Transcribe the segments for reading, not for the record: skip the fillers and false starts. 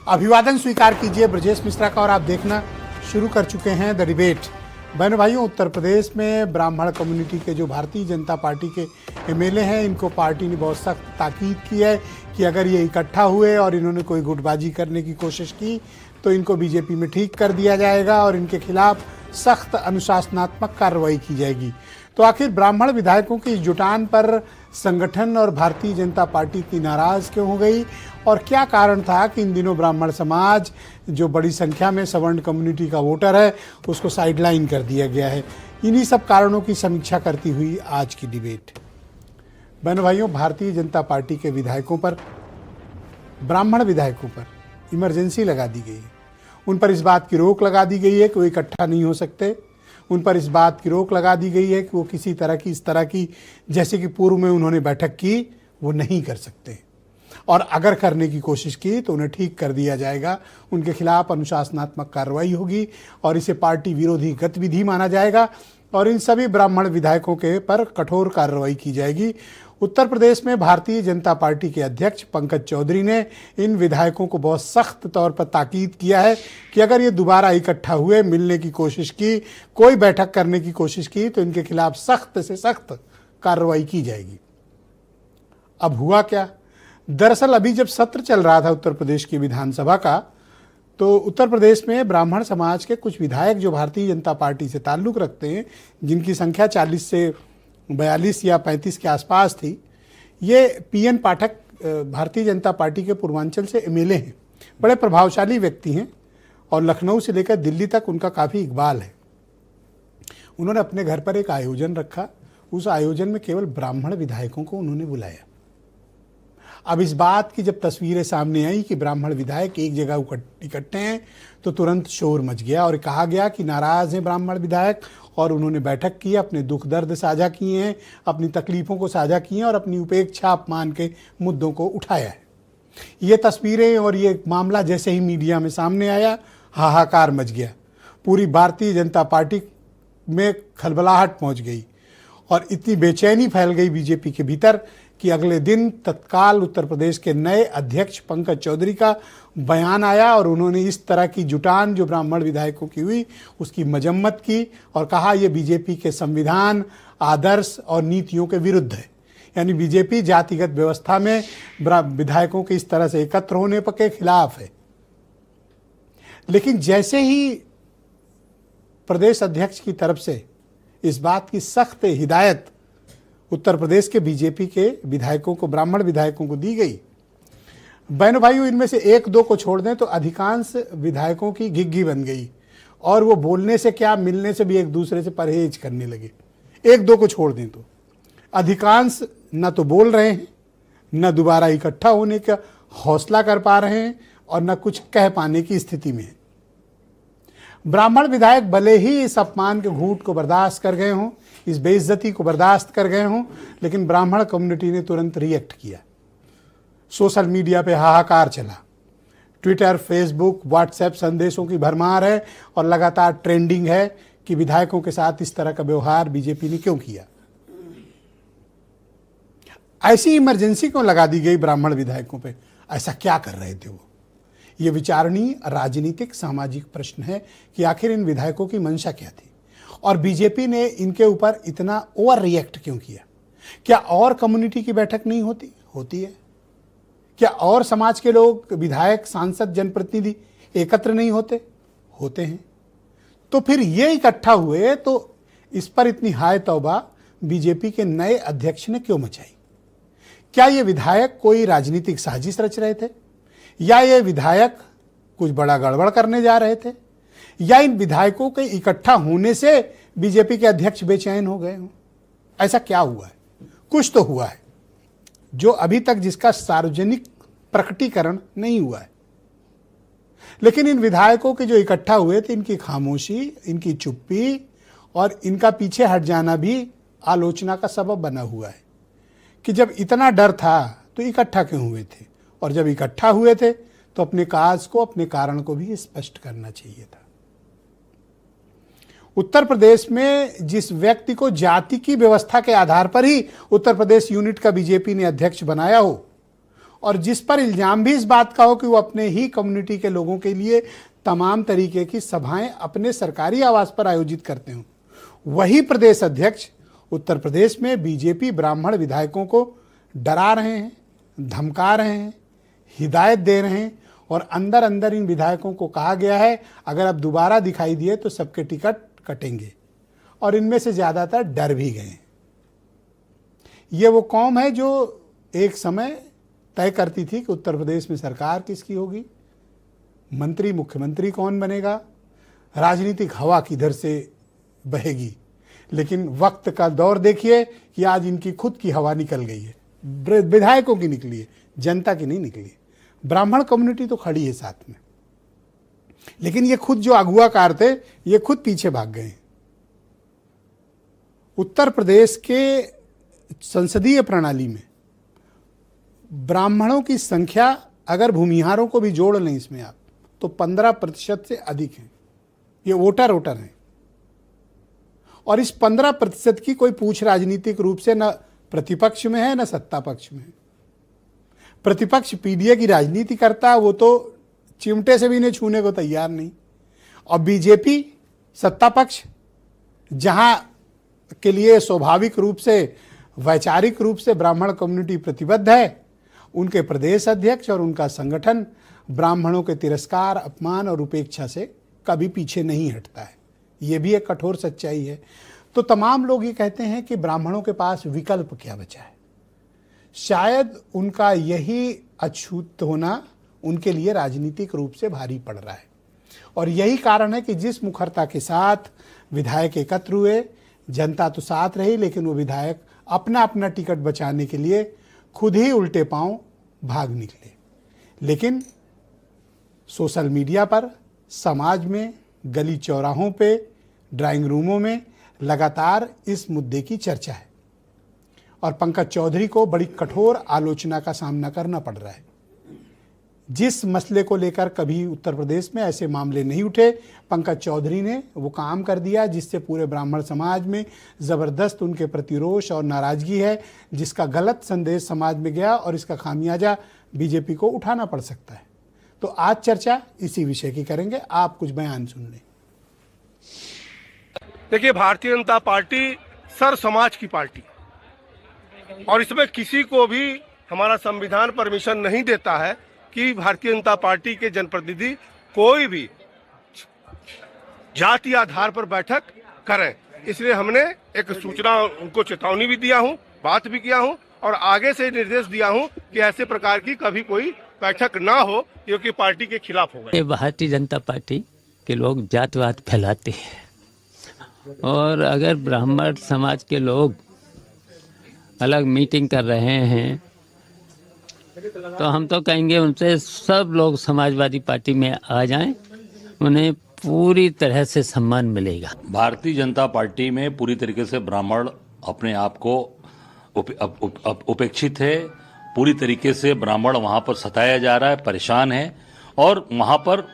अभिवादन स्वीकार कीजिए ब्रजेश मिश्रा का और आप देखना शुरू कर चुके हैं द डिबेट। बहनों भाइयों, उत्तर प्रदेश में ब्राह्मण कम्युनिटी के जो भारतीय जनता पार्टी के एमएलए हैं, इनको पार्टी ने बहुत सख्त ताकीद की है कि अगर ये इकट्ठा हुए और इन्होंने कोई गुटबाजी करने की कोशिश की तो इनको बीजेपी में ठीक कर दिया जाएगा और इनके खिलाफ सख्त अनुशासनात्मक कार्रवाई की जाएगी। तो आखिर ब्राह्मण विधायकों की इस जुटान पर संगठन और भारतीय जनता पार्टी इतनी नाराज क्यों हो गई और क्या कारण था कि इन दिनों ब्राह्मण समाज जो बड़ी संख्या में सवर्ण कम्युनिटी का वोटर है उसको साइडलाइन कर दिया गया है। इन्हीं सब कारणों की समीक्षा करती हुई आज की डिबेट। बहनों भाइयों, भारतीय जनता पार्टी के विधायकों पर, ब्राह्मण विधायकों पर इमरजेंसी लगा दी गई है। उन पर इस बात की रोक लगा दी गई है कि वो इकट्ठा नहीं हो सकते। उन पर इस बात की रोक लगा दी गई है कि वो किसी तरह की इस तरह की जैसे कि पूर्व में उन्होंने बैठक की वो नहीं कर सकते और अगर करने की कोशिश की तो उन्हें ठीक कर दिया जाएगा। उनके खिलाफ अनुशासनात्मक कार्रवाई होगी और इसे पार्टी विरोधी गतिविधि माना जाएगा और इन सभी ब्राह्मण विधायकों के पर कठोर कार्रवाई की जाएगी। उत्तर प्रदेश में भारतीय जनता पार्टी के अध्यक्ष पंकज चौधरी ने इन विधायकों को बहुत सख्त तौर पर ताकीद किया है कि अगर ये दोबारा इकट्ठा हुए, मिलने की कोशिश की, कोई बैठक करने की कोशिश की तो इनके खिलाफ सख्त से सख्त कार्रवाई की जाएगी। अब हुआ क्या? दरअसल अभी जब सत्र चल रहा था उत्तर प्रदेश की विधानसभा का, तो उत्तर प्रदेश में ब्राह्मण समाज के कुछ विधायक जो भारतीय जनता पार्टी से ताल्लुक़ रखते हैं, जिनकी संख्या 40 से 42 या 35 के आसपास थी, ये पीएन पाठक भारतीय जनता पार्टी के पूर्वांचल से एमएलए हैं। बड़े प्रभावशाली व्यक्ति हैं और लखनऊ से लेकर दिल्ली तक उनका काफ़ी इकबाल है। उन्होंने अपने घर पर एक आयोजन रखा। उस आयोजन में केवल ब्राह्मण विधायकों को उन्होंने बुलाया। अब इस बात की जब तस्वीरें सामने आई कि ब्राह्मण विधायक एक जगह इकट्ठे हैं तो तुरंत शोर मच गया और कहा गया कि नाराज़ हैं ब्राह्मण विधायक और उन्होंने बैठक की, अपने दुख दर्द साझा किए हैं, अपनी तकलीफ़ों को साझा किए हैं और अपनी उपेक्षा अपमान के मुद्दों को उठाया है। ये तस्वीरें और ये मामला जैसे ही मीडिया में सामने आया, हाहाकार मच गया। पूरी भारतीय जनता पार्टी में खलबलाहट पहुंच गई और इतनी बेचैनी फैल गई बीजेपी के भीतर कि अगले दिन तत्काल उत्तर प्रदेश के नए अध्यक्ष पंकज चौधरी का बयान आया और उन्होंने इस तरह की जुटान जो ब्राह्मण विधायकों की हुई उसकी मजम्मत की और कहा यह बीजेपी के संविधान, आदर्श और नीतियों के विरुद्ध है। यानी बीजेपी जातिगत व्यवस्था में विधायकों के इस तरह से एकत्र होने के खिलाफ है। लेकिन जैसे ही प्रदेश अध्यक्ष की तरफ से इस बात की सख्त हिदायत उत्तर प्रदेश के बीजेपी के विधायकों को, ब्राह्मण विधायकों को दी गई, बहनों भाइयों, इनमें से एक दो को छोड़ दें तो अधिकांश विधायकों की घिघी बन गई और वो बोलने से क्या, मिलने से भी एक दूसरे से परहेज करने लगे। एक दो को छोड़ दें तो अधिकांश न तो बोल रहे हैं, न दोबारा इकट्ठा होने का हौसला कर पा रहे हैं और न कुछ कह पाने की स्थिति में है। ब्राह्मण विधायक भले ही इस अपमान के घूंट को बर्दाश्त कर गए हों, इस बेइज्जती को बर्दाश्त कर गए हों, लेकिन ब्राह्मण कम्युनिटी ने तुरंत रिएक्ट किया। सोशल मीडिया पे हाहाकार चला। ट्विटर, फेसबुक, व्हाट्सएप संदेशों की भरमार है और लगातार ट्रेंडिंग है कि विधायकों के साथ इस तरह का व्यवहार बीजेपी ने क्यों किया। ऐसी इमरजेंसी क्यों लगा दी गई ब्राह्मण विधायकों पे? ऐसा क्या कर रहे थे वो? ये विचारणीय राजनीतिक सामाजिक प्रश्न है कि आखिर इन विधायकों की मंशा क्या थी और बीजेपी ने इनके ऊपर इतना ओवर रिएक्ट क्यों किया? क्या और कम्युनिटी की बैठक नहीं होती? होती है। क्या और समाज के लोग, विधायक, सांसद, जनप्रतिनिधि एकत्र नहीं होते? होते हैं। तो फिर ये इकट्ठा हुए तो इस पर इतनी हाय तौबा बीजेपी के नए अध्यक्ष ने क्यों मचाई? क्या ये विधायक कोई राजनीतिक साजिश रच रहे थे या ये विधायक कुछ बड़ा गड़बड़ करने जा रहे थे या इन विधायकों के इकट्ठा होने से बीजेपी के अध्यक्ष बेचैन हो गए हों? ऐसा क्या हुआ है? कुछ तो हुआ है जो अभी तक जिसका सार्वजनिक प्रकटीकरण नहीं हुआ है। लेकिन इन विधायकों के जो इकट्ठा हुए थे, इनकी खामोशी, इनकी चुप्पी और इनका पीछे हट जाना भी आलोचना का सबब बना हुआ है कि जब इतना डर था तो इकट्ठा क्यों हुए थे और जब इकट्ठा हुए थे तो अपने काज को, अपने कारण को भी स्पष्ट करना चाहिए था। उत्तर प्रदेश में जिस व्यक्ति को जाति की व्यवस्था के आधार पर ही उत्तर प्रदेश यूनिट का बीजेपी ने अध्यक्ष बनाया हो, और जिस पर इल्जाम भी इस बात का हो कि वो अपने ही कम्युनिटी के लोगों के लिए तमाम तरीके की सभाएं अपने सरकारी आवास पर आयोजित करते हों, वही प्रदेश अध्यक्ष उत्तर प्रदेश में बीजेपी ब्राह्मण विधायकों को डरा रहे हैं, धमका रहे हैं, हिदायत दे रहे हैं और अंदर अंदर इन विधायकों को कहा गया है अगर अब दोबारा दिखाई दिए तो सबके टिकट कटेंगे और इनमें से ज़्यादातर डर भी गए। ये वो कौम है जो एक समय तय करती थी कि उत्तर प्रदेश में सरकार किसकी होगी, मंत्री मुख्यमंत्री कौन बनेगा, राजनीतिक हवा किधर से बहेगी। लेकिन वक्त का दौर देखिए कि आज इनकी खुद की हवा निकल गई है, विधायकों की निकली है, जनता की नहीं निकली है। ब्राह्मण कम्युनिटी तो खड़ी है साथ में, लेकिन ये खुद जो अगुवाकार थे ये खुद पीछे भाग गए। उत्तर प्रदेश के संसदीय प्रणाली में ब्राह्मणों की संख्या अगर भूमिहारों को भी जोड़ लें इसमें आप तो 15% से अधिक है। ये वोटर हैं और इस 15% की कोई पूछ राजनीतिक रूप से न प्रतिपक्ष में है न सत्ता पक्ष में है। प्रतिपक्ष पीडीए की राजनीति करता है, वो तो चिमटे से भी इन्हें छूने को तैयार नहीं। और बीजेपी सत्ता पक्ष जहां के लिए स्वाभाविक रूप से वैचारिक रूप से ब्राह्मण कम्युनिटी प्रतिबद्ध है, उनके प्रदेश अध्यक्ष और उनका संगठन ब्राह्मणों के तिरस्कार, अपमान और उपेक्षा से कभी पीछे नहीं हटता है। ये भी एक कठोर सच्चाई है। तो तमाम लोग ये कहते हैं कि ब्राह्मणों के पास विकल्प क्या बचा है। शायद उनका यही अछूत होना उनके लिए राजनीतिक रूप से भारी पड़ रहा है और यही कारण है कि जिस मुखरता के साथ विधायक एकत्र हुए, जनता तो साथ रही, लेकिन वो विधायक अपना अपना टिकट बचाने के लिए खुद ही उल्टे पांव भाग निकले। लेकिन सोशल मीडिया पर, समाज में, गली चौराहों पे, ड्राइंग रूमों में लगातार इस मुद्दे की चर्चा है और पंकज चौधरी को बड़ी कठोर आलोचना का सामना करना पड़ रहा है। जिस मसले को लेकर कभी उत्तर प्रदेश में ऐसे मामले नहीं उठे, पंकज चौधरी ने वो काम कर दिया जिससे पूरे ब्राह्मण समाज में ज़बरदस्त उनके प्रति रोष और नाराज़गी है, जिसका गलत संदेश समाज में गया और इसका खामियाजा बीजेपी को उठाना पड़ सकता है। तो आज चर्चा इसी विषय की करेंगे। आप कुछ बयान सुन लें। देखिए, भारतीय जनता पार्टी सर समाज की पार्टी और इसमें किसी को भी हमारा संविधान परमिशन नहीं देता है कि भारतीय जनता पार्टी के जनप्रतिनिधि कोई भी जाति आधार पर बैठक करें। इसलिए हमने एक सूचना उनको चेतावनी भी दिया हूं, बात भी किया हूं और आगे से निर्देश दिया हूं कि ऐसे प्रकार की कभी कोई बैठक ना हो, क्योंकि पार्टी के खिलाफ होगा। ये भारतीय जनता पार्टी के लोग जातवाद फैलाते हैं और अगर ब्राह्मण समाज के लोग अलग मीटिंग कर रहे हैं तो हम तो कहेंगे उनसे सब लोग समाजवादी पार्टी में आ जाएं, उन्हें पूरी तरह से सम्मान मिलेगा। भारतीय जनता पार्टी में पूरी तरीके से ब्राह्मण अपने आप को उपेक्षित है। पूरी तरीके से ब्राह्मण वहां पर सताया जा रहा है, परेशान है और वहां पर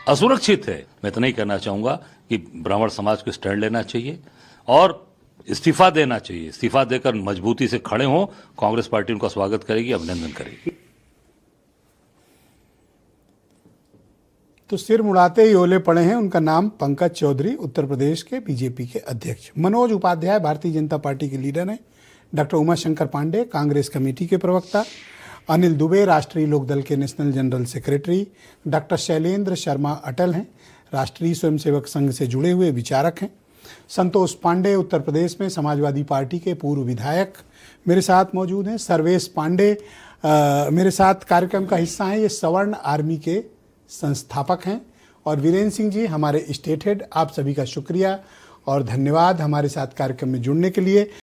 असुरक्षित है। मैं तो नहीं कहना चाहूँगा कि ब्राह्मण समाज को स्टैंड लेना चाहिए और इस्तीफा देना चाहिए। इस्तीफा देकर मजबूती से खड़े हों। कांग्रेस पार्टी उनका स्वागत करेगी, अभिनंदन करेगी। तो सिर मुड़ाते ही ओले पड़े हैं। उनका नाम पंकज चौधरी, उत्तर प्रदेश के बीजेपी के अध्यक्ष। मनोज उपाध्याय भारतीय जनता पार्टी के लीडर हैं। डॉक्टर उमाशंकर पांडे कांग्रेस कमेटी के प्रवक्ता, अनिल दुबे राष्ट्रीय लोकदल के national general secretary, doctor Shailendra Sharma Atal हैं, राष्ट्रीय स्वयंसेवक संघ से जुड़े हुए विचारक हैं। संतोष पांडे उत्तर प्रदेश में समाजवादी पार्टी के पूर्व विधायक मेरे साथ मौजूद हैं। सर्वेश पांडे मेरे साथ कार्यक्रम का हिस्सा हैं, ये सवर्ण आर्मी के संस्थापक हैं। और वीरेंद्र सिंह जी हमारे स्टेट हेड, आप सभी का शुक्रिया और धन्यवाद हमारे साथ कार्यक्रम में जुड़ने के लिए।